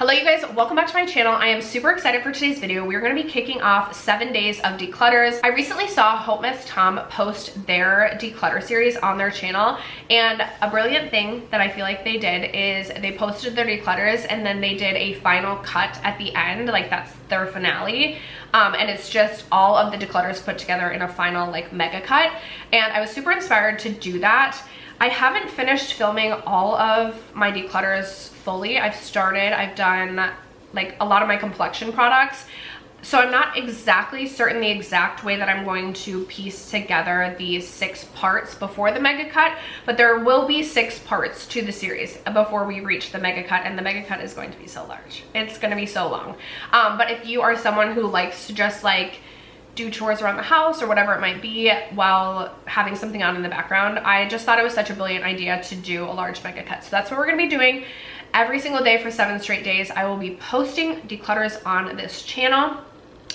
Hello you guys, welcome back to my channel. I am super excited for today's video. We're going to be kicking off 7 days of declutters. I recently saw Hope Miss Tom post their declutter series on their channel, and a brilliant thing that I feel like they did is they posted their declutters and then they did a final cut at the end, like that's their finale. And it's just all of the declutters put together in a final like mega cut, and I was super inspired to do that. I haven't finished filming all of my declutters fully. I've done like a lot of my Complexion products, so I'm not exactly certain the exact way that I'm going to piece together these 6 parts before the mega cut, but there will be 6 parts to the series before we reach the mega cut, and the mega cut is going to be so large. It's going to be so long. But if you are someone who likes to just like do chores around the house or whatever it might be while having something on in the background, I just thought it was such a brilliant idea to do a large mega cut. So that's what we're going to be doing every single day for 7 straight days. I will be posting declutters on this channel,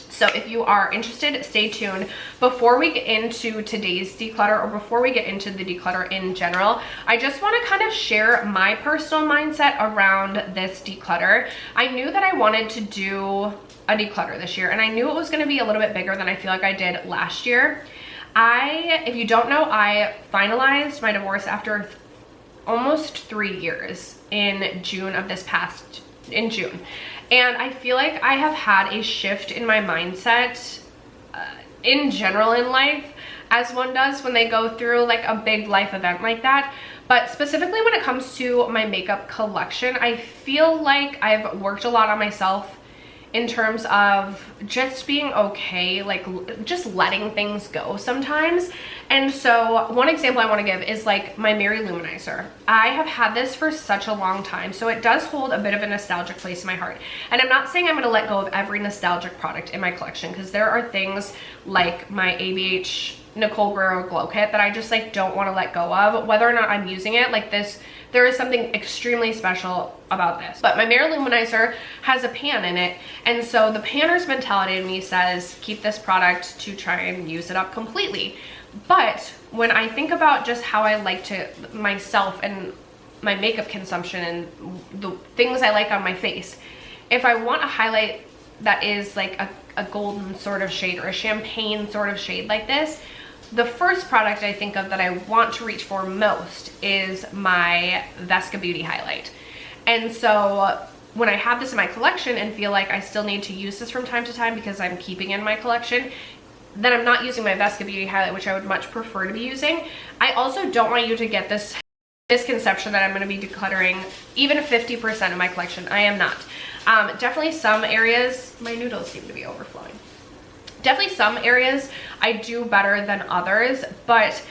so if you are interested, stay tuned. Before we get into today's declutter, or before we get into the declutter in general, I just want to kind of share my personal mindset around this declutter. I knew that I wanted to do a declutter this year, and I knew it was going to be a little bit bigger than I feel like I did last year. If you don't know, I finalized my divorce after almost 3 years in June, and I feel like I have had a shift in my mindset in general in life, as one does when they go through like a big life event like that. But specifically when it comes to my makeup collection, I feel like I've worked a lot on myself in terms of just being okay, like just letting things go sometimes. And so one example I want to give is like my Mary Luminizer. I have had this for such a long time, so it does hold a bit of a nostalgic place in my heart. And I'm not saying I'm going to let go of every nostalgic product in my collection, because there are things like my ABH Nicole Guerrero Glow Kit that I just like don't want to let go of, whether or not I'm using it. Like this, there is something extremely special about this. But my Mary Luminizer has a pan in it, and so the panner's mentality in me says keep this product to try and use it up completely. But when I think about just how I like to myself and my makeup consumption and the things I like on my face, if I want a highlight that is like a golden sort of shade or a champagne sort of shade like this, the first product I think of that I want to reach for most is my Vesca Beauty highlight. And so when I have this in my collection and feel like I still need to use this from time to time because I'm keeping in my collection, then I'm not using my Vesca Beauty highlight, which I would much prefer to be using. I also don't want you to get this misconception that I'm going to be decluttering even 50% of my collection. I am not. Definitely some areas, my noodles seem to be overflowing. Definitely some areas I do better than others, but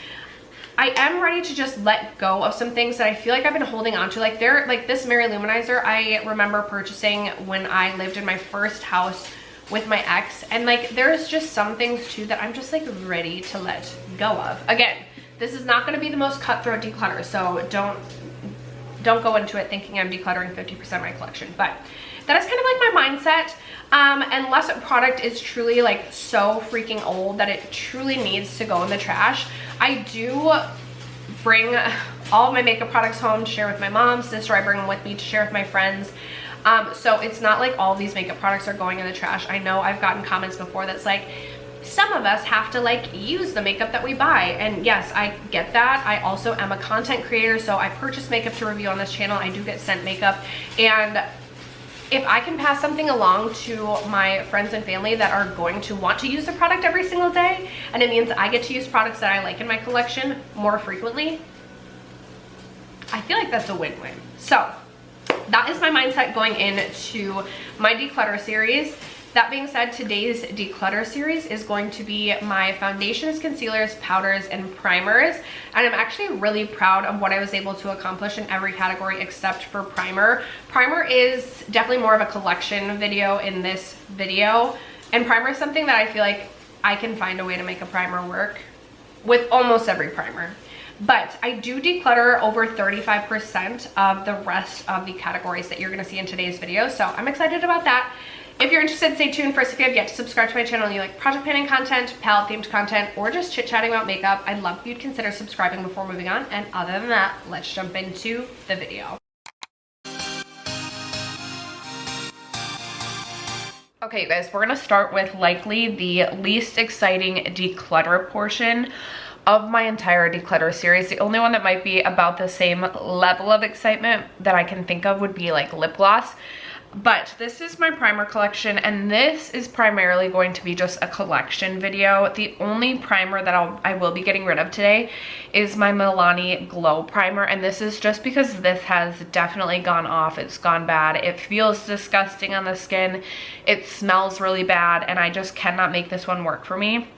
I am ready to just let go of some things that I feel like I've been holding on to. Like this Mary Luminizer I remember purchasing when I lived in my first house with my ex, and like there's just some things too that I'm just like ready to let go of. Again, this is not going to be the most cutthroat declutter, so don't go into it thinking I'm decluttering 50% of my collection, but that is kind of like my mindset. Unless a product is truly like so freaking old that it truly needs to go in the trash, I do bring all of my makeup products home to share with my mom, sister. I bring them with me to share with my friends. So it's not like all these makeup products are going in the trash. I know I've gotten comments before that's like, some of us have to like use the makeup that we buy, and yes, I get that. I also am a content creator, so I purchase makeup to review on this channel. I do get sent makeup, and if I can pass something along to my friends and family that are going to want to use the product every single day, and it means I get to use products that I like in my collection more frequently, I feel like that's a win-win. So that is my mindset going into my declutter series. That being said, today's declutter series is going to be my foundations, concealers, powders, and primers. And I'm actually really proud of what I was able to accomplish in every category except for primer. Primer is definitely more of a collection video in this video. And primer is something that I feel like I can find a way to make a primer work with almost every primer. But I do declutter over 35% of the rest of the categories that you're going to see in today's video. So I'm excited about that. If you're interested, stay tuned. First, if you have yet to subscribe to my channel and you like project planning content, palette themed content, or just chit-chatting about makeup, I'd love if you'd consider subscribing before moving on. And other than that, let's jump into the video. Okay, you guys, we're gonna start with likely the least exciting declutter portion of my entire declutter series. The only one that might be about the same level of excitement that I can think of would be like lip gloss. But this is my primer collection, and this is primarily going to be just a collection video. The only primer that I will be getting rid of today is my Milani Glow Primer, and this is just because this has definitely gone off. It's gone bad. It feels disgusting on the skin. It smells really bad, and I just cannot make this one work for me.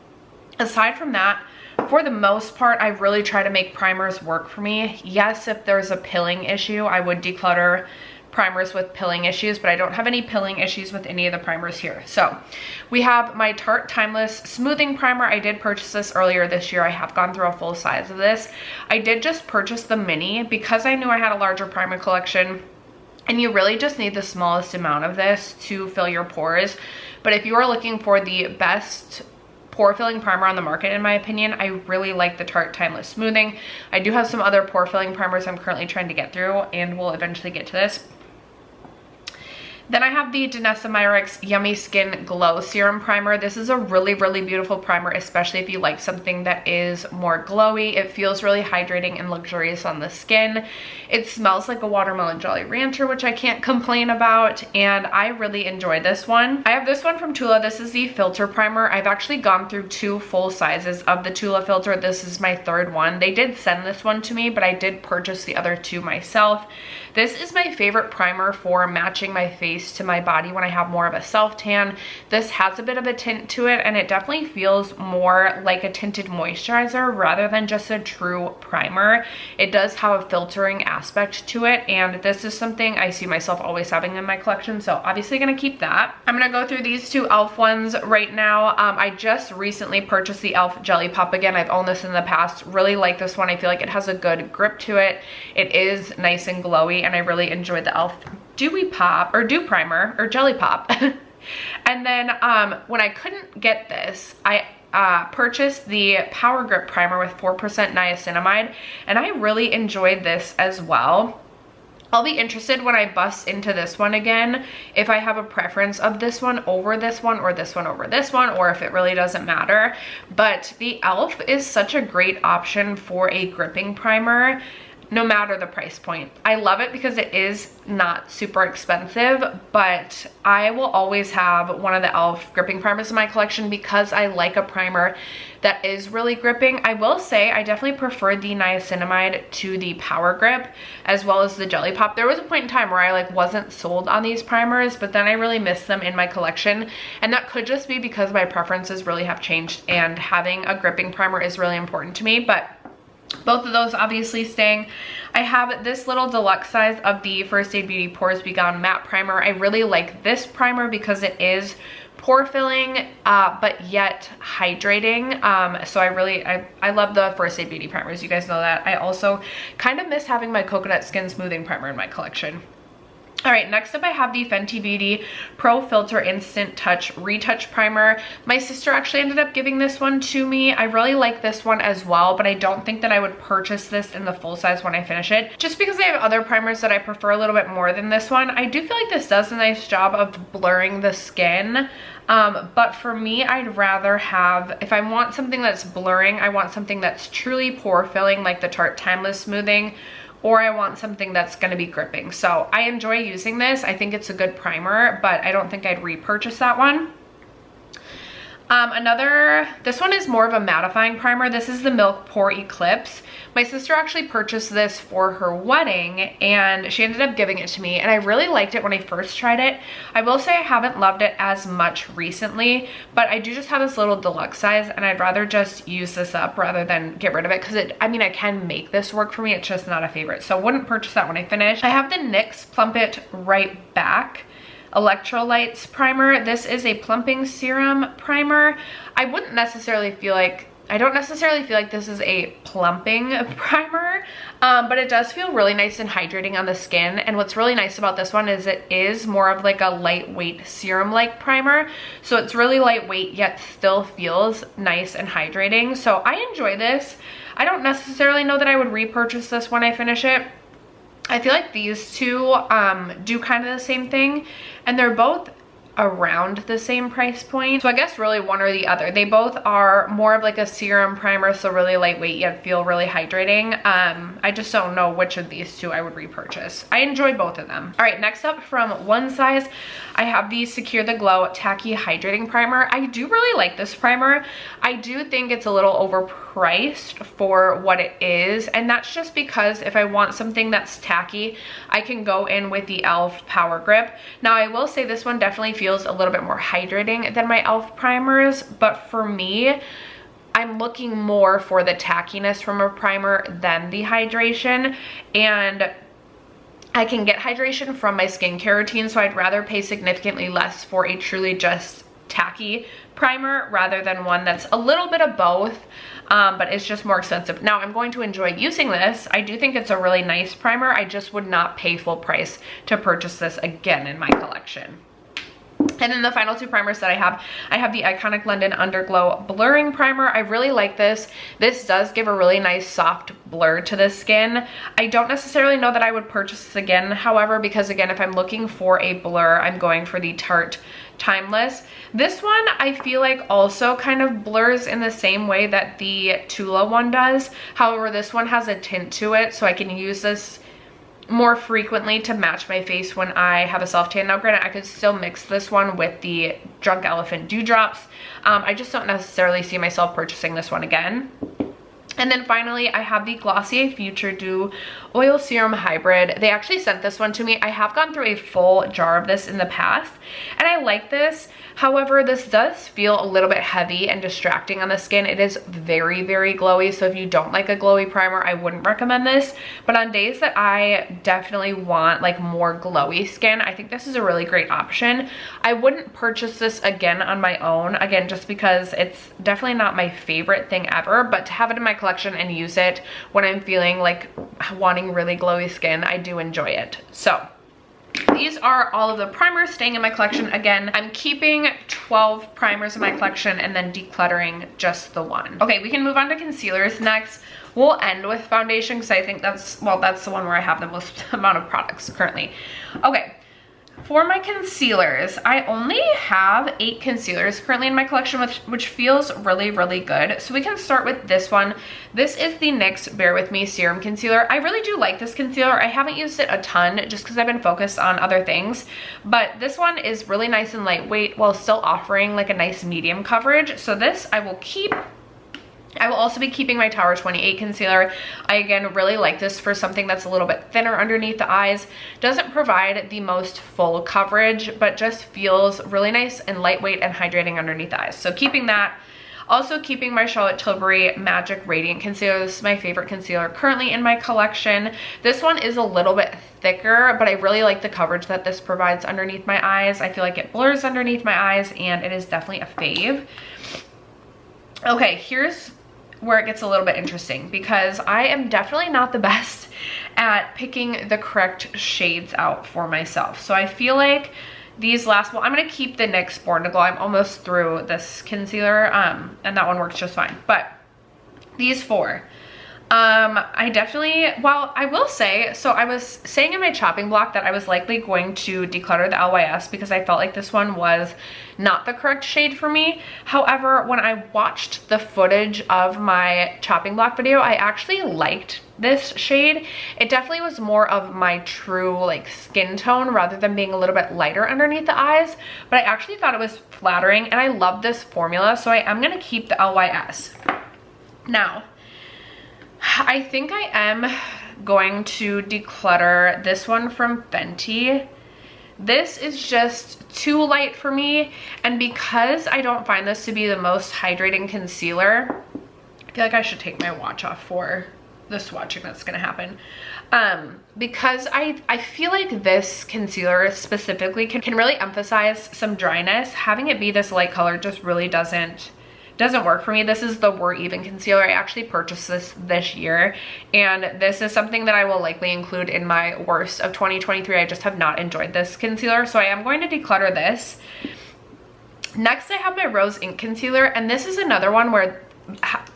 Aside from that, for the most part, I really try to make primers work for me. Yes, if there's a pilling issue, I would declutter primers with pilling issues, but I don't have any pilling issues with any of the primers here. So we have my Tarte Timeless Smoothing Primer. I did purchase this earlier this year. I have gone through a full size of this. I did just purchase the mini because I knew I had a larger primer collection, and you really just need the smallest amount of this to fill your pores. But if you are looking for the best pore filling primer on the market, in my opinion, I really like the Tarte Timeless Smoothing. I do have some other pore filling primers I'm currently trying to get through, and we'll eventually get to this. Then I have the Danessa Myricks Yummy Skin Glow Serum Primer. This is a really, really beautiful primer, especially if you like something that is more glowy. It feels really hydrating and luxurious on the skin. It smells like a watermelon Jolly Rancher, which I can't complain about, and I really enjoy this one. I have this one from Tula. This is the Filter Primer. I've actually gone through 2 full sizes of the Tula filter. This is my 3rd one. They did send this one to me, but I did purchase the other 2 myself. This is my favorite primer for matching my face to my body when I have more of a self tan. This has a bit of a tint to it, and it definitely feels more like a tinted moisturizer rather than just a true primer. It does have a filtering aspect to it, and this is something I see myself always having in my collection, so obviously gonna keep that. I'm gonna go through these 2 e.l.f. ones right now. I just recently purchased the e.l.f. Jelly Pop again. I've owned this in the past. Really like this one. I feel like it has a good grip to it. It is nice and glowy, and I really enjoyed the e.l.f. Dewy Pop or Dew Primer or Jelly Pop. And then when I couldn't get this, I purchased the Power Grip Primer with 4% niacinamide, and I really enjoyed this as well. I'll be interested when I bust into this one again if I have a preference of this one over this one or this one over this one, or if it really doesn't matter. But the e.l.f. is such a great option for a gripping primer, no matter the price point. I love it because it is not super expensive, but I will always have one of the e.l.f. gripping primers in my collection because I like a primer that is really gripping. I will say I definitely prefer the niacinamide to the Power Grip as well as the Jelly Pop. There was a point in time where I wasn't sold on these primers, but then I really missed them in my collection, and that could just be because my preferences really have changed and having a gripping primer is really important to me. But both of those obviously staying. I have this little deluxe size of the First Aid Beauty Pores Be Gone Matte Primer. I really like this primer because it is pore filling but yet hydrating. So I love the First Aid Beauty primers. You guys know that. I also kind of miss having my Coconut Skin Smoothing Primer in my collection. All right, next up I have the Fenty Beauty Pro Filter Instant Touch Retouch Primer. My sister actually ended up giving this one to me. I really like this one as well, but I don't think that I would purchase this in the full size when I finish it, just because I have other primers that I prefer a little bit more than this one. I do feel like this does a nice job of blurring the skin. But for me, I'd rather have, if I want something that's blurring, I want something that's truly pore filling like the Tarte Timeless Smoothing, or I want something that's going to be gripping. So I enjoy using this. I think it's a good primer, but I don't think I'd repurchase that one. This one is more of a mattifying primer. This is the Milk Pore Eclipse. My sister actually purchased this for her wedding, and she ended up giving it to me, and I really liked it when I first tried it. I will say I haven't loved it as much recently, but I do just have this little deluxe size, and I'd rather just use this up rather than get rid of it, because I mean, I can make this work for me. It's just not a favorite, so I wouldn't purchase that when I finish. I have the NYX Plump It Right Back Electrolytes Primer. This is a plumping serum primer. I don't necessarily feel like this is a plumping primer, but it does feel really nice and hydrating on the skin. And what's really nice about this one is it is more of like a lightweight serum-like primer. So it's really lightweight, yet still feels nice and hydrating. So I enjoy this. I don't necessarily know that I would repurchase this when I finish it. I feel like these two do kind of the same thing, and they're both around the same price point. So I guess really one or the other. They both are more of like a serum primer, so really lightweight yet feel really hydrating. I just don't know which of these two I would repurchase. I enjoyed both of them. All right, next up from One Size, I have the Secure the Glow Tacky Hydrating Primer. I do really like this primer. I do think it's a little overpriced for what it is, and that's just because if I want something that's tacky, I can go in with the e.l.f. Power Grip. Now I will say this one definitely feels a little bit more hydrating than my e.l.f. primers, but for me, I'm looking more for the tackiness from a primer than the hydration, and I can get hydration from my skincare routine, so I'd rather pay significantly less for a truly just tacky primer rather than one that's a little bit of both, but it's just more expensive. Now I'm going to enjoy using this. I do think it's a really nice primer. I just would not pay full price to purchase this again in my collection. And then the final two primers that I have the Iconic London Underglow Blurring Primer. I really like this. This does give a really nice soft blur to the skin. I don't necessarily know that I would purchase this again, however, because again, if I'm looking for a blur, I'm going for the Tarte Timeless. This one I feel like also kind of blurs in the same way that the Tula one does. However, this one has a tint to it, so I can use this more frequently to match my face when I have a self tan. Now granted, I could still mix this one with the Drunk Elephant Dewdrops. I just don't necessarily see myself purchasing this one again. And then finally, I have the Glossier Future Dew Oil Serum Hybrid. They actually sent this one to me. I have gone through a full jar of this in the past, and I like this. However, this does feel a little bit heavy and distracting on the skin. It is very, very glowy, so if you don't like a glowy primer, I wouldn't recommend this. But on days that I definitely want like more glowy skin, I think this is a really great option. I wouldn't purchase this again on my own, again, just because it's definitely not my favorite thing ever, but to have it in my collection and use it when I'm feeling like wanting really glowy skin, I do enjoy it. So these are all of the primers staying in my collection. Again, I'm keeping 12 primers in my collection and then decluttering just the one. Okay, we can move on to concealers next. We'll end with foundation because I think that's, well, that's the one where I have the most amount of products currently. Okay. For my concealers, I only have 8 concealers currently in my collection, which feels really, really good. So we can start with this one. This is the NYX Bare With Me Serum Concealer. I really do like this concealer. I haven't used it a ton just because I've been focused on other things. But this one is really nice and lightweight while still offering like a nice medium coverage. So this I will keep. I will also be keeping my Tower 28 concealer. I again really like this for something that's a little bit thinner underneath the eyes. Doesn't provide the most full coverage, but just feels really nice and lightweight and hydrating underneath the eyes. So keeping that. Also keeping my Charlotte Tilbury Magic Radiant Concealer. This is my favorite concealer currently in my collection. This one is a little bit thicker, but I really like the coverage that this provides underneath my eyes. I feel like it blurs underneath my eyes, and it is definitely a fave. Okay, here's where it gets a little bit interesting because I am definitely not the best at picking the correct shades out for myself. So I feel like these last, well, I'm going to keep the NYX Born to Glow. I'm almost through this concealer, and that one works just fine. But these 4, I definitely, well, I will say, so I was saying in my chopping block that I was likely going to declutter the LYS because I felt like this one was not the correct shade for me. However, when I watched the footage of my chopping block video, I actually liked this shade. It definitely was more of my true like skin tone rather than being a little bit lighter underneath the eyes, but I actually thought it was flattering and I love this formula, so I am going to keep the LYS. Now, I think I am going to declutter this one from Fenty. This is just too light for me, and because I don't find this to be the most hydrating concealer, I feel like I should take my watch off for the swatching that's gonna happen. Because I feel like this concealer specifically can really emphasize some dryness. Having it be this light color just really doesn't work for me. This is the We're Even concealer. I actually purchased this year, and this is something that I will likely include in my worst of 2023. I just have not enjoyed this concealer, so I am going to declutter this. Next, I have my Rose Ink concealer, and this is another one where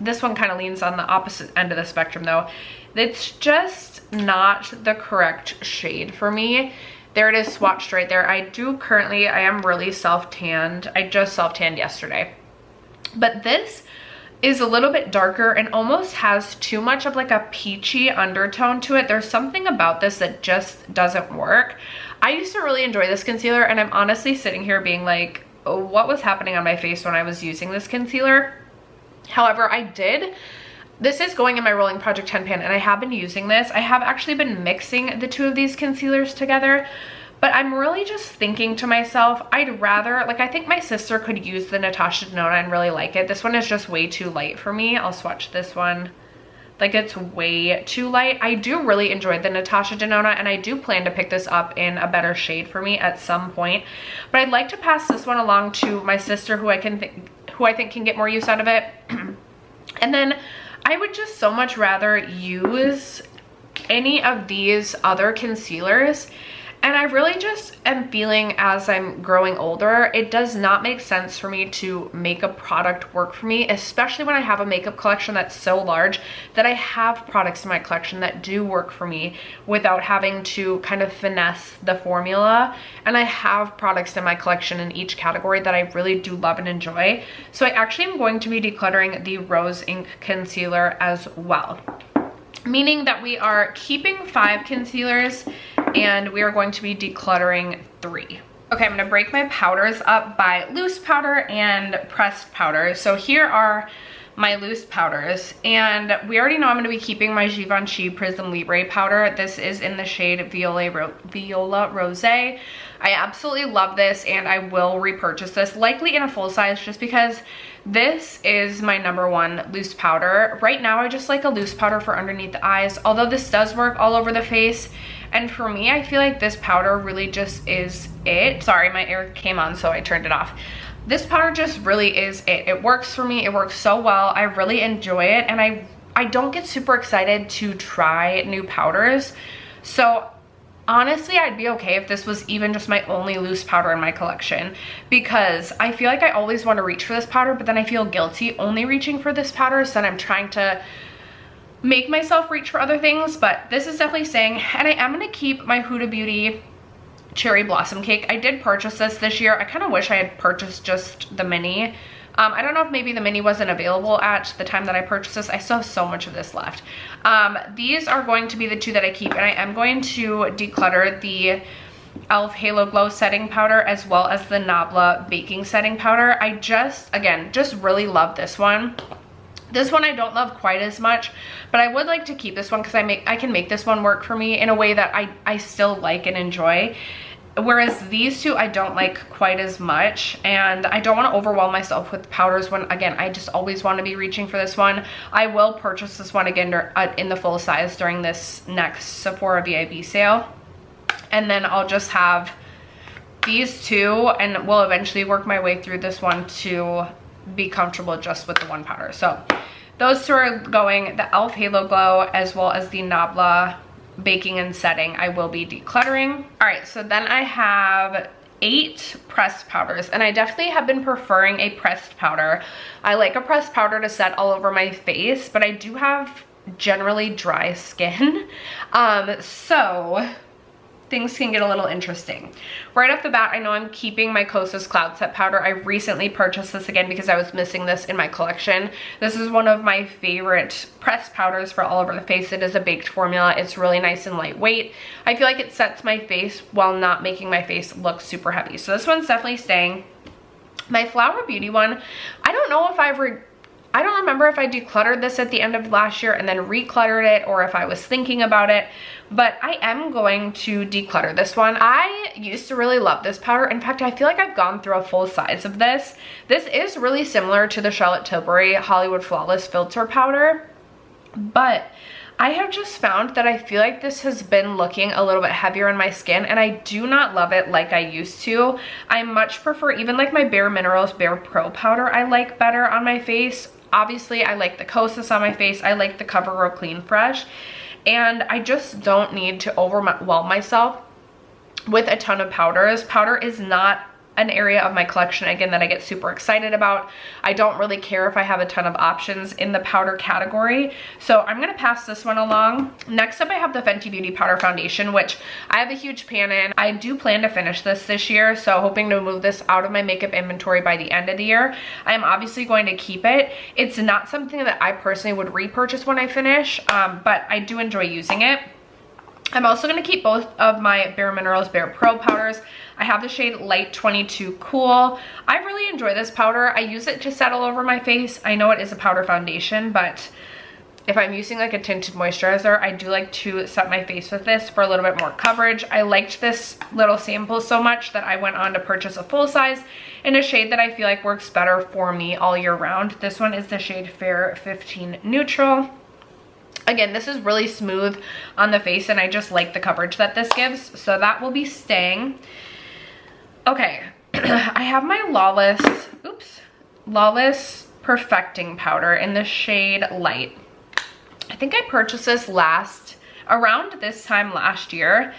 this one kind of leans on the opposite end of the spectrum though. It's just not the correct shade for me. There it is swatched right there. I am really self-tanned. I just self-tanned yesterday. But this is a little bit darker and almost has too much of like a peachy undertone to it. There's something about this that just doesn't work. I used to really enjoy this concealer, and I'm honestly sitting here being like, oh, what was happening on my face when I was using this concealer? However, this is going in my Rolling Project 10 pan, and I have been using this. I have actually been mixing the two of these concealers together, but I'm really just thinking to myself, I'd rather, like, I think my sister could use the Natasha Denona and really like it. This one is just way too light for me. I'll swatch this one. Like, it's way too light. I do really enjoy the Natasha Denona, and I do plan to pick this up in a better shade for me at some point. But I'd like to pass this one along to my sister, who I think can get more use out of it. And then I would just so much rather use any of these other concealers. And I really just am feeling, as I'm growing older, it does not make sense for me to make a product work for me, especially when I have a makeup collection that's so large that I have products in my collection that do work for me without having to kind of finesse the formula. And I have products in my collection in each category that I really do love and enjoy. So I actually am going to be decluttering the Rose Ink Concealer as well. Meaning that we are keeping 5 concealers and we are going to be decluttering 3. Okay, I'm gonna break my powders up by loose powder and pressed powder. So here are my loose powders, and we already know I'm gonna be keeping my Givenchy Prism Libre powder. This is in the shade Viola Rosé. I absolutely love this, and I will repurchase this, likely in a full size, just because this is my #1 loose powder. Right now, I just like a loose powder for underneath the eyes, although this does work all over the face. And for me, I feel like this powder really just is it. Sorry, my air came on, so I turned it off. This powder just really is it. It works for me. It works so well. I really enjoy it, and I don't get super excited to try new powders. So honestly, I'd be okay if this was even just my only loose powder in my collection, because I feel like I always want to reach for this powder, but then I feel guilty only reaching for this powder, so then I'm trying to make myself reach for other things. But this is definitely staying, and I am going to keep my Huda Beauty Cherry Blossom Cake. I did purchase this year. I kind of wish I had purchased just the mini. I don't know if maybe the mini wasn't available at the time that I purchased this. I still have so much of this left. These are going to be the 2 that I keep, and I am going to declutter the e.l.f. Halo Glow Setting Powder as well as the Nabla Baking Setting Powder. I just really love this one. This one I don't love quite as much, but I would like to keep this one because I can make this one work for me in a way that I still like and enjoy. Whereas these 2 I don't like quite as much, and I don't want to overwhelm myself with powders when, again, I just always want to be reaching for this one. I will purchase this one again in the full size during this next Sephora VIB sale, and then I'll just have these 2, and will eventually work my way through this one to be comfortable just with the 1 powder. So those 2 are going, the e.l.f. Halo Glow as well as the Nabla Baking and Setting I will be decluttering. All right, so then I have 8 pressed powders, and I definitely have been preferring a pressed powder. I like a pressed powder to set all over my face, but I do have generally dry skin. So things can get a little interesting. Right off the bat, I know I'm keeping my Kosas Cloud Set powder. I recently purchased this again because I was missing this in my collection. This is one of my favorite pressed powders for all over the face. It is a baked formula. It's really nice and lightweight. I feel like it sets my face while not making my face look super heavy. So this one's definitely staying. My Flower Beauty one, I don't know if I don't remember if I decluttered this at the end of last year and then recluttered it, or if I was thinking about it, but I am going to declutter this one. I used to really love this powder. In fact, I feel like I've gone through a full size of this. This is really similar to the Charlotte Tilbury Hollywood Flawless Filter powder, but I have just found that I feel like this has been looking a little bit heavier on my skin, and I do not love it like I used to. I much prefer, even like my Bare Minerals Bare Pro powder, I like better on my face. Obviously, I like the Kosas on my face. I like the CoverGirl Clean Fresh. And I just don't need to overwhelm myself with a ton of powders. Powder is not an area of my collection, again, that I get super excited about. I don't really care if I have a ton of options in the powder category, so I'm gonna pass this one along. Next up, I have the Fenty Beauty Powder Foundation, which I have a huge pan in. I do plan to finish this year, so hoping to move this out of my makeup inventory by the end of the year. I am obviously going to keep it. It's not something that I personally would repurchase when I finish, but I do enjoy using it. I'm also going to keep both of my Bare Minerals Bare Pro powders. I have the shade Light 22 Cool. I really enjoy this powder. I use it to set all over my face. I know it is a powder foundation, but if I'm using like a tinted moisturizer, I do like to set my face with this for a little bit more coverage. I liked this little sample so much that I went on to purchase a full size in a shade that I feel like works better for me all year round. This one is the shade Fair 15 Neutral. Again, this is really smooth on the face and I just like the coverage that this gives, so that will be staying. Okay, I have my Lawless Perfecting Powder in the shade Light. I think I purchased this around this time last year.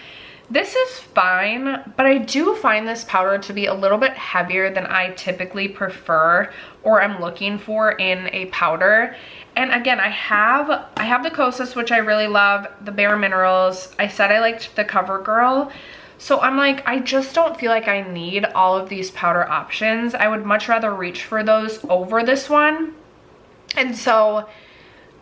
This is fine, but I do find this powder to be a little bit heavier than I typically prefer or am looking for in a powder. And again, I have the Kosas, which I really love, the Bare Minerals. I said I liked the CoverGirl. So I'm like, I just don't feel like I need all of these powder options. I would much rather reach for those over this one. And so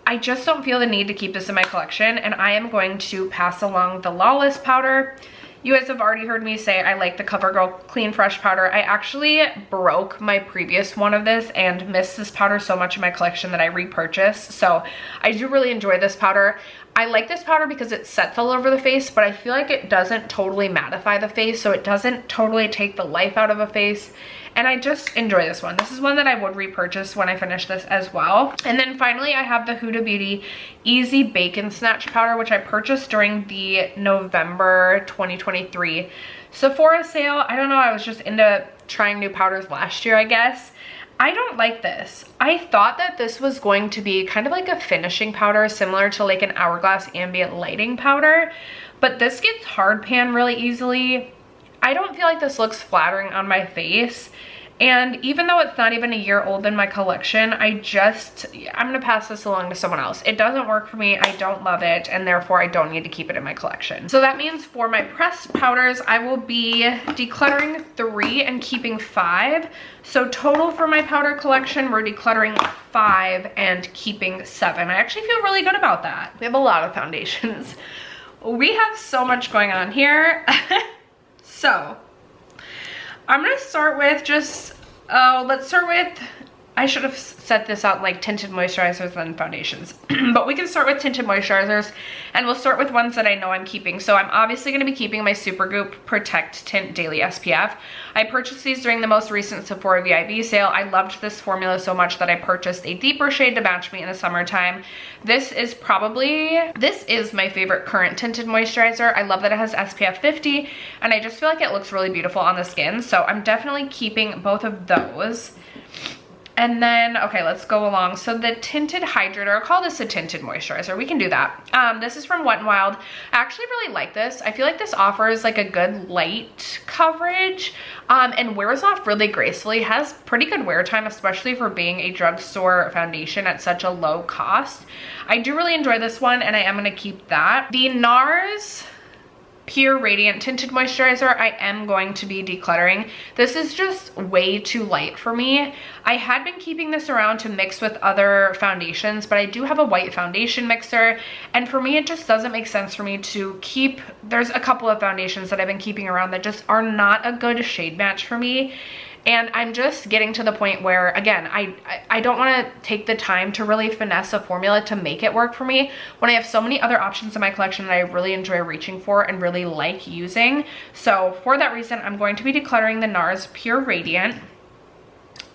I just don't feel the need to keep this in my collection, and I am going to pass along the Lawless powder. You guys have already heard me say I like the CoverGirl Clean Fresh powder. I actually broke my previous one of this and missed this powder so much in my collection that I repurchased. So I do really enjoy this powder. I like this powder because it sets all over the face, but I feel like it doesn't totally mattify the face, so it doesn't totally take the life out of a face. And I just enjoy this one. This is one that I would repurchase when I finish this as well. And then finally, I have the Huda Beauty Easy Bacon Snatch Powder, which I purchased during the November 2023 Sephora sale. I don't know, I was just into trying new powders last year, I guess. I don't like this. I thought that this was going to be kind of like a finishing powder, similar to like an Hourglass Ambient Lighting powder, but this gets hard pan really easily. I don't feel like this looks flattering on my face. And even though it's not even a year old in my collection, I'm gonna pass this along to someone else. It doesn't work for me, I don't love it, and therefore I don't need to keep it in my collection. So that means for my pressed powders, I will be decluttering 3 and keeping 5. So total for my powder collection, we're decluttering 5 and keeping 7. I actually feel really good about that. We have a lot of foundations. We have so much going on here. So I'm gonna start with I should have set this out like tinted moisturizers and foundations, but we can start with tinted moisturizers, and we'll start with ones that I know I'm keeping. So I'm obviously gonna be keeping my Supergoop Protect Tint Daily SPF. I purchased these during the most recent Sephora VIB sale. I loved this formula so much that I purchased a deeper shade to match me in the summertime. This is my favorite current tinted moisturizer. I love that it has SPF 50, and I just feel like it looks really beautiful on the skin. So I'm definitely keeping both of those. And then, okay, let's go along. So the Tinted Hydrator, I'll call this a tinted moisturizer. We can do that. This is from Wet n Wild. I actually really like this. I feel like this offers like a good light coverage and wears off really gracefully. Has pretty good wear time, especially for being a drugstore foundation at such a low cost. I do really enjoy this one, and I am gonna keep that. The NARS Pure Radiant Tinted Moisturizer, I am going to be decluttering. This is just way too light for me. I had been keeping this around to mix with other foundations, but I do have a white foundation mixer, and for me it just doesn't make sense for me to keep, there's a couple of foundations that I've been keeping around that just are not a good shade match for me. And I'm just getting to the point where, again, I don't want to take the time to really finesse a formula to make it work for me when I have so many other options in my collection that I really enjoy reaching for and really like using. So for that reason, I'm going to be decluttering the NARS Pure Radiant.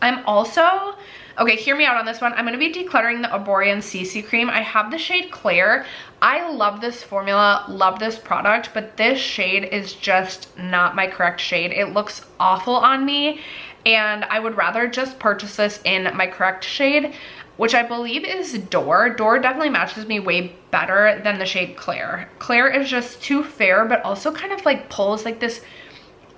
I'm also, okay, hear me out on this one. I'm going to be decluttering the Arborian CC Cream. I have the shade Claire. I love this formula, love this product, but this shade is just not my correct shade. It looks awful on me, and I would rather just purchase this in my correct shade, which I believe is Door. Door definitely matches me way better than the shade Claire. Claire is just too fair, but also kind of like pulls like this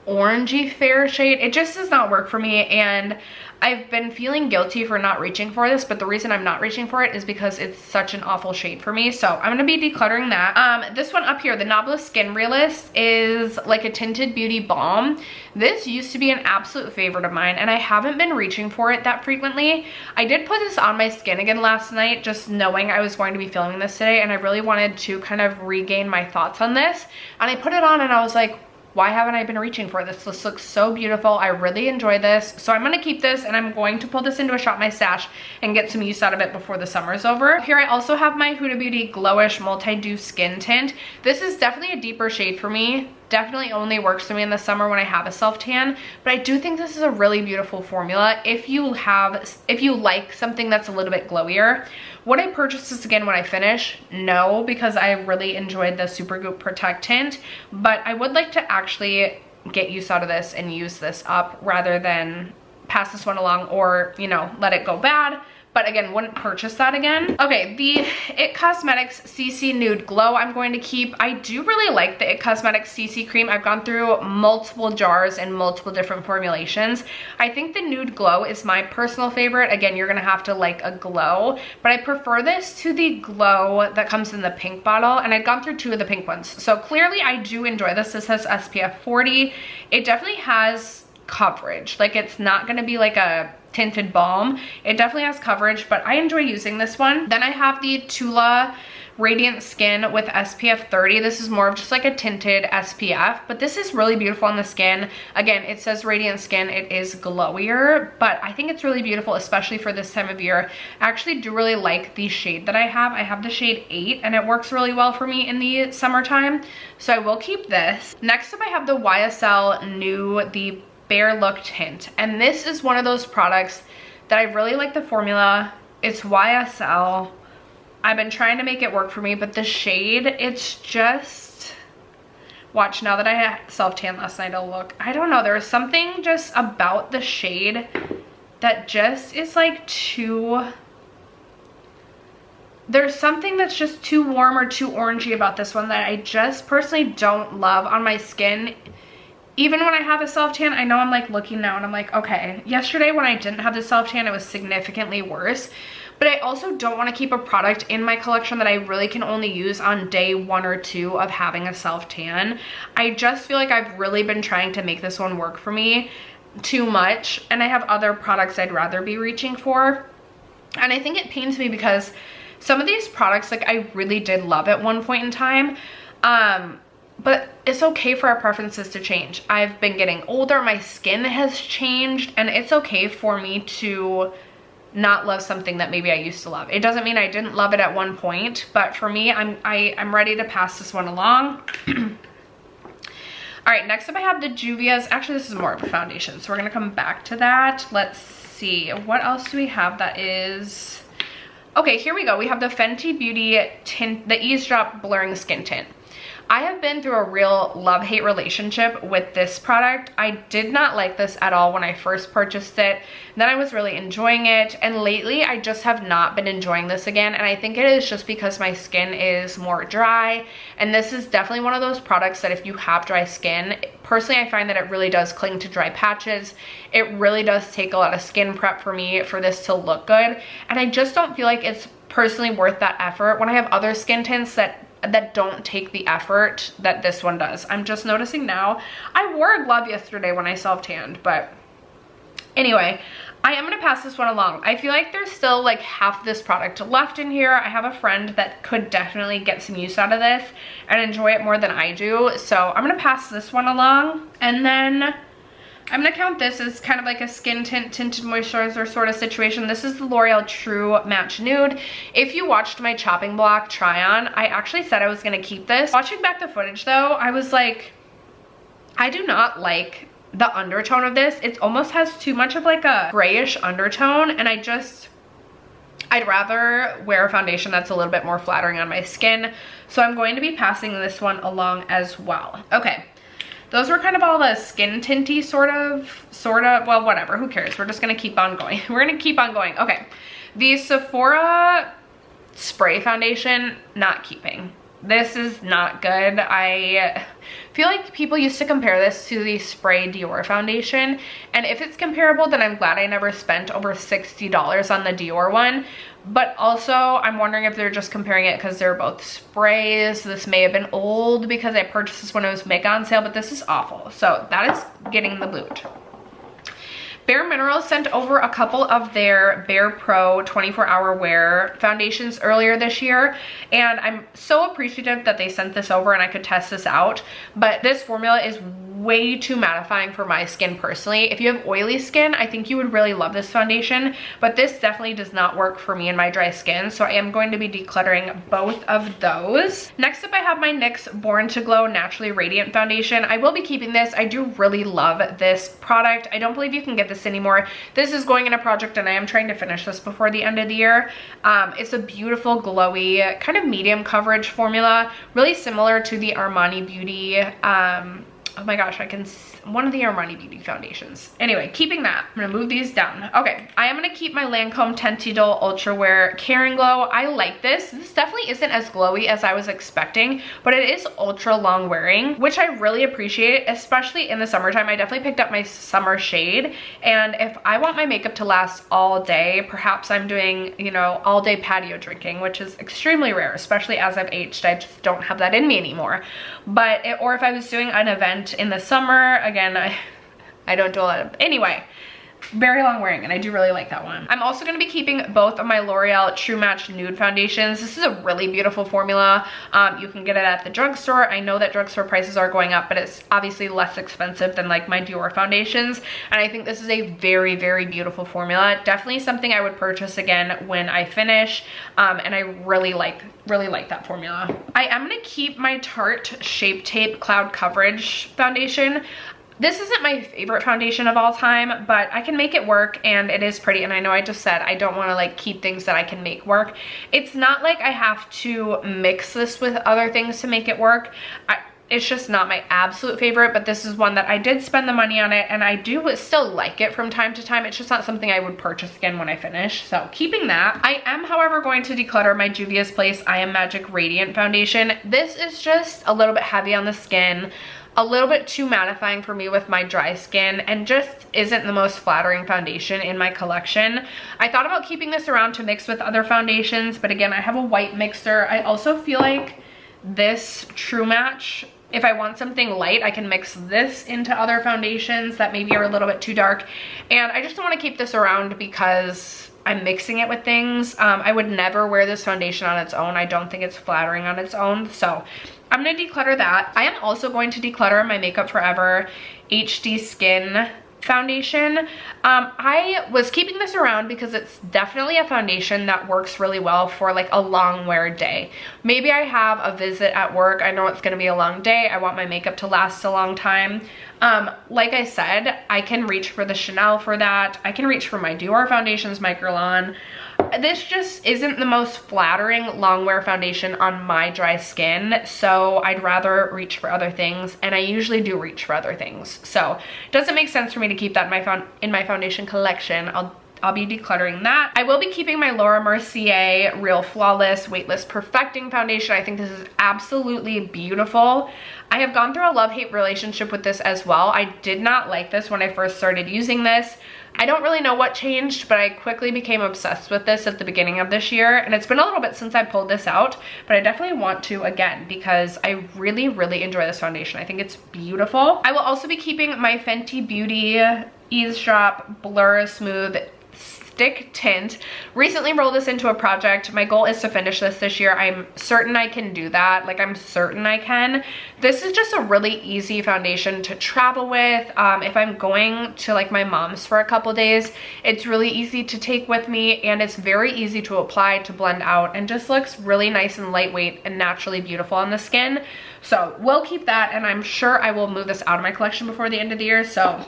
orangey fair shade. It just does not work for me, and I've been feeling guilty for not reaching for this, but the reason I'm not reaching for it is because it's such an awful shade for me. So I'm gonna be decluttering that. This one up here, the Knobbless Skin Realist, is like a tinted beauty balm. This used to be an absolute favorite of mine, and I haven't been reaching for it that frequently. I did put this on my skin again last night, just knowing I was going to be filming this today, and I really wanted to kind of regain my thoughts on this. And I put it on and I was like, why haven't I been reaching for this? This looks so beautiful. I really enjoy this. So I'm gonna keep this, and I'm going to pull this into a Shop My Stash and get some use out of it before the summer's over. Here I also have my Huda Beauty Glowish Multi-Dew Skin Tint. This is definitely a deeper shade for me. Definitely only works for me in the summer when I have a self-tan, but I do think this is a really beautiful formula if you like something that's a little bit glowier. Would I purchase this again when I finish? No, because I really enjoyed the Supergoop Protect Tint, but I would like to actually get use out of this and use this up rather than pass this one along or, you know, let it go bad. But again, wouldn't purchase that again. Okay, the IT Cosmetics CC Nude Glow I'm going to keep. I do really like the IT Cosmetics CC cream. I've gone through multiple jars and multiple different formulations. I think the Nude Glow is my personal favorite. Again, you're gonna have to like a glow, but I prefer this to the glow that comes in the pink bottle, and I've gone through 2 of the pink ones. So clearly I do enjoy this. This has SPF 40. It definitely has coverage. Like, it's not gonna be like a tinted balm. It definitely has coverage, but I enjoy using this one. Then I have the Tula Radiant Skin with SPF 30. This is more of just like a tinted SPF, but this is really beautiful on the skin. Again, it says Radiant Skin. It is glowier, but I think it's really beautiful, especially for this time of year. I actually do really like the shade that I have. I have the shade 8, and it works really well for me in the summertime, so I will keep this. Next up, I have the YSL the Bare Look Tint, and this is one of those products that I really like the formula. It's YSL. I've been trying to make it work for me, but the shade, it's just, watch, now that I had self-tan last night, I'll look. I don't know, there's something just about the shade that just is like too, there's something that's just too warm or too orangey about this one that I just personally don't love on my skin. Even when I have a self-tan, I know I'm like looking now and I'm like, okay, yesterday when I didn't have the self-tan, it was significantly worse. But I also don't want to keep a product in my collection that I really can only use on day 1 or 2 of having a self-tan. I just feel like I've really been trying to make this one work for me too much, and I have other products I'd rather be reaching for. And I think it pains me because some of these products, like, I really did love at one point in time. But it's okay for our preferences to change. I've been getting older, my skin has changed, and it's okay for me to not love something that maybe I used to love. It doesn't mean I didn't love it at one point, but for me, I'm ready to pass this one along. All right, next up I have the Juvia's. Actually, this is more of a foundation, so we're gonna come back to that. Let's see, what else do we have that is... Okay, here we go. We have the Fenty Beauty Tint, the Eavesdrop Blurring Skin Tint. I have been through a real love-hate relationship with this product. I did not like this at all when I first purchased it. Then I was really enjoying it, and lately I just have not been enjoying this again, and I think it is just because my skin is more dry, and this is definitely one of those products that if you have dry skin, personally I find that it really does cling to dry patches. It really does take a lot of skin prep for me for this to look good, and I just don't feel like it's personally worth that effort when I have other skin tints that don't take the effort that this one does. I'm just noticing now. I wore a glove yesterday when I self-tanned, but anyway, I am gonna pass this one along. I feel like there's still like half this product left in here. I have a friend that could definitely get some use out of this and enjoy it more than I do, so I'm gonna pass this one along. And then I'm gonna count this as kind of like a skin tint, tinted moisturizer sort of situation. This is the L'Oreal True Match Nude. If you watched my chopping block try on, I actually said I was gonna keep this. Watching back the footage though, I was like, I do not like the undertone of this. It almost has too much of like a grayish undertone, and I'd rather wear a foundation that's a little bit more flattering on my skin. So I'm going to be passing this one along as well. Okay. Those were kind of all the skin tinty sort of, well, whatever, who cares? We're just gonna keep on going. We're gonna keep on going. Okay, the Sephora spray foundation, not keeping. This is not good. I feel like people used to compare this to the spray Dior foundation, and if it's comparable, then I'm glad I never spent over $60 on the Dior one. But also, I'm wondering if they're just comparing it because they're both sprays. This may have been old because I purchased this when it was mega on sale, but this is awful. So that is getting the boot. Bare Minerals sent over a couple of their Bare Pro 24-hour wear foundations earlier this year, and I'm so appreciative that they sent this over and I could test this out. But this formula is way too mattifying for my skin personally. If you have oily skin, I think you would really love this foundation, but this definitely does not work for me and my dry skin, so I am going to be decluttering both of those. Next up, I have my NYX Born to Glow Naturally Radiant Foundation. I will be keeping this. I do really love this product. I don't believe you can get this anymore. This is going in a project and I am trying to finish this before the end of the year. It's a beautiful, glowy, kind of medium coverage formula, really similar to the Armani Beauty, oh my gosh, one of the Armani Beauty foundations. Anyway, keeping that. I'm gonna move these down. Okay, I am gonna keep my Lancome Tentidol Ultra Wear Care and Glow. I like this. This definitely isn't as glowy as I was expecting, but it is ultra long wearing, which I really appreciate, especially in the summertime. I definitely picked up my summer shade, and if I want my makeup to last all day, perhaps I'm doing, you know, all day patio drinking, which is extremely rare, especially as I've aged. I just don't have that in me anymore. But, or if I was doing an event in the summer, again, I don't do a lot of, anyway, very long wearing, and I do really like that one. I'm also going to be keeping both of my L'Oreal True Match Nude foundations. This is a really beautiful formula. You can get it at the drugstore. I know that drugstore prices are going up, but it's obviously less expensive than like my Dior foundations, and I think this is a very, very beautiful formula. Definitely something I would purchase again when I finish, and I really like that formula. I am going to keep my Tarte Shape Tape Cloud Coverage foundation. This isn't my favorite foundation of all time, but I can make it work and it is pretty. And I know I just said I don't want to like keep things that I can make work. It's not like I have to mix this with other things to make it work. It's just not my absolute favorite, but this is one that I did spend the money on it and I do still like it from time to time. It's just not something I would purchase again when I finish. So keeping that. I am, however, going to declutter my Juvia's Place I Am Magic Radiant Foundation. This is just a little bit heavy on the skin, a little bit too mattifying for me with my dry skin, and just isn't the most flattering foundation in my collection. I thought about keeping this around to mix with other foundations, but again, I have a white mixer. I also feel like this True Match, if I want something light, I can mix this into other foundations that maybe are a little bit too dark. And I just don't want to keep this around because I'm mixing it with things. I would never wear this foundation on its own. I don't think it's flattering on its own. So I'm going to declutter that. I am also going to declutter my Makeup Forever HD Skin foundation. I was keeping this around because it's definitely a foundation that works really well for like a long wear day. Maybe I have a visit at work. I know it's going to be a long day. I want my makeup to last a long time. Like I said, I can reach for the Chanel for that. I can reach for my Dior foundations, my Guerlain. This just isn't the most flattering long wear foundation on my dry skin, so I'd rather reach for other things, and I usually do reach for other things. So it doesn't make sense for me to keep that in my foundation collection. I'll be decluttering that. I will be keeping my Laura Mercier Real Flawless Weightless Perfecting Foundation. I think this is absolutely beautiful. I have gone through a love-hate relationship with this as well. I did not like this when I first started using this. I don't really know what changed, but I quickly became obsessed with this at the beginning of this year, and it's been a little bit since I pulled this out, but I definitely want to again because I really, really enjoy this foundation. I think it's beautiful. I will also be keeping my Fenty Beauty Eavesdrop Blur Smooth Stick Tint. Recently rolled this into a project. My goal is to finish this year. I'm certain I can do that. Like, I'm certain I can. This is just a really easy foundation to travel with. If I'm going to like my mom's for a couple days, it's really easy to take with me, and it's very easy to apply, to blend out, and just looks really nice and lightweight and naturally beautiful on the skin. So we'll keep that, and I'm sure I will move this out of my collection before the end of the year. So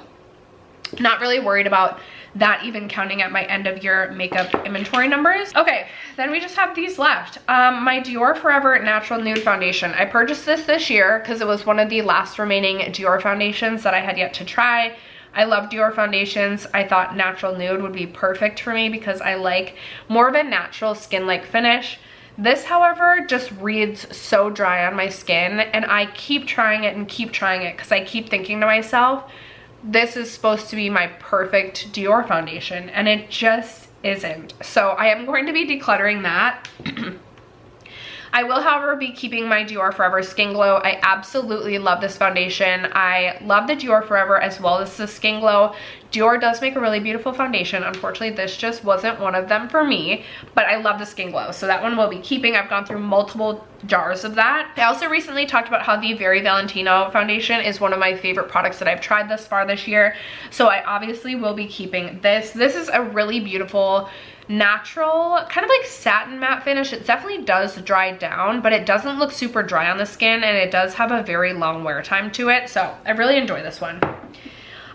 not really worried about that even counting at my end of year makeup inventory numbers. Okay, then we just have these left. My Dior Forever Natural Nude Foundation. I purchased this year because it was one of the last remaining Dior foundations that I had yet to try. I love Dior foundations. I thought Natural Nude would be perfect for me because I like more of a natural skin-like finish. This, however, just reads so dry on my skin, and I keep trying it and keep trying it because I keep thinking to myself, this is supposed to be my perfect Dior foundation, and it just isn't. So I am going to be decluttering that. I will, however, be keeping my Dior Forever Skin Glow. I absolutely love this foundation. I love the Dior Forever as well as the Skin Glow. Dior does make a really beautiful foundation. Unfortunately, this just wasn't one of them for me, but I love the Skin Glow, so that one will be keeping. I've gone through multiple jars of that. I also recently talked about how the Very Valentino foundation is one of my favorite products that I've tried thus far this year, so I obviously will be keeping this. This is a really beautiful natural kind of like satin matte finish. It definitely does dry down, but it doesn't look super dry on the skin, and it does have a very long wear time to it, so I really enjoy this one.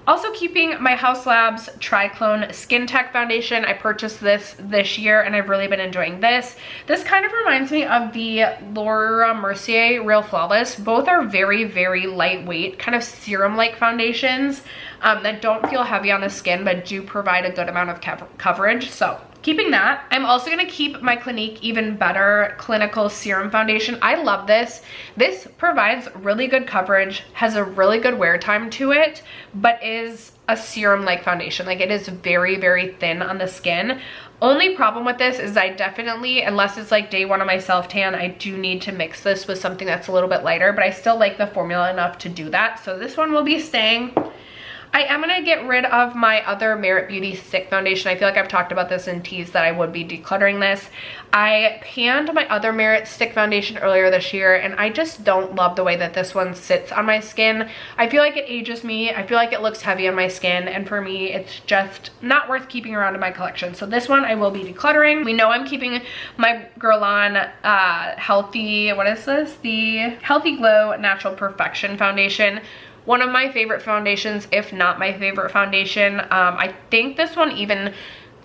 Also keeping my Haus Labs Triclone Skin Tech Foundation. I purchased this year, and I've really been enjoying this. This kind of reminds me of the Laura Mercier Real Flawless. Both are very, very lightweight, kind of serum-like foundations that don't feel heavy on the skin, but do provide a good amount of coverage. So keeping that. I'm also gonna keep my Clinique Even Better Clinical Serum Foundation. I love this. This provides really good coverage, has a really good wear time to it, but is a serum-like foundation. Like, it is very, very thin on the skin. Only problem with this is I definitely, unless it's like day one of my self-tan, I do need to mix this with something that's a little bit lighter, but I still like the formula enough to do that. So this one will be staying. I am going to get rid of my other Merit Beauty Stick Foundation. I feel like I've talked about this in teas that I would be decluttering this. I panned my other Merit Stick Foundation earlier this year, and I just don't love the way that this one sits on my skin. I feel like it ages me. I feel like it looks heavy on my skin, and for me, it's just not worth keeping around in my collection. So this one I will be decluttering. We know I'm keeping my Guerlain Healthy, what is this? The Healthy Glow Natural Perfection Foundation. One of my favorite foundations, if not my favorite foundation. I think this one even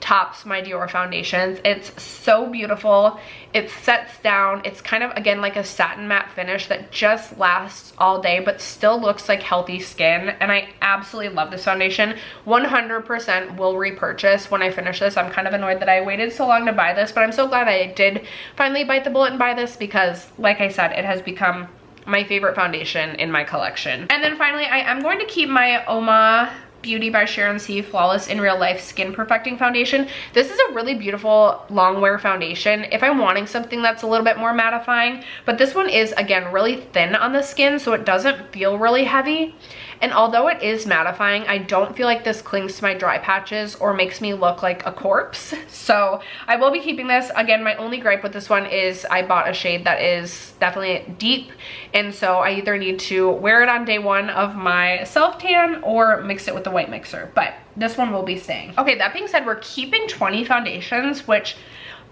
tops my Dior foundations. It's so beautiful. It sets down. It's kind of, again, like a satin matte finish that just lasts all day but still looks like healthy skin, and I absolutely love this foundation. 100% will repurchase when I finish this. I'm kind of annoyed that I waited so long to buy this, but I'm so glad I did finally bite the bullet and buy this because, like I said, it has become my favorite foundation in my collection. And then finally, I am going to keep my Oma Beauty by Sharon C Flawless in Real Life Skin Perfecting Foundation. This is a really beautiful long wear foundation if I'm wanting something that's a little bit more mattifying, but this one is, again, really thin on the skin, so it doesn't feel really heavy. And although it is mattifying, I don't feel like this clings to my dry patches or makes me look like a corpse. So I will be keeping this. Again, my only gripe with this one is I bought a shade that is definitely deep, and so I either need to wear it on day one of my self-tan or mix it with the white mixer, but this one will be staying. Okay, that being said, we're keeping 20 foundations, which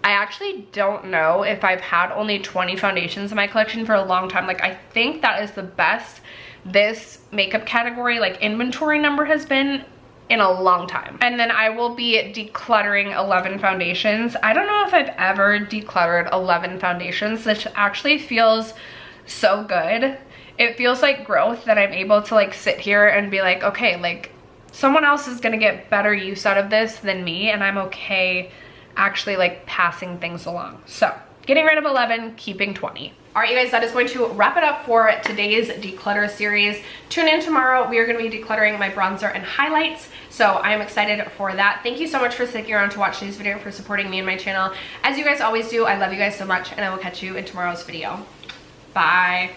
I actually don't know if I've had only 20 foundations in my collection for a long time. Like, I think that is the best this makeup category, like, inventory number has been in a long time. And then I will be decluttering 11 foundations. I don't know if I've ever decluttered 11 foundations. This actually feels so good. It feels like growth that I'm able to, like, sit here and be like, okay, like, someone else is gonna get better use out of this than me, and I'm okay actually, like, passing things along. So getting rid of 11, keeping 20. All right, you guys, that is going to wrap it up for today's declutter series. Tune in tomorrow. We are going to be decluttering my bronzer and highlights, so I am excited for that. Thank you so much for sticking around to watch today's video and for supporting me and my channel. As you guys always do, I love you guys so much, and I will catch you in tomorrow's video. Bye.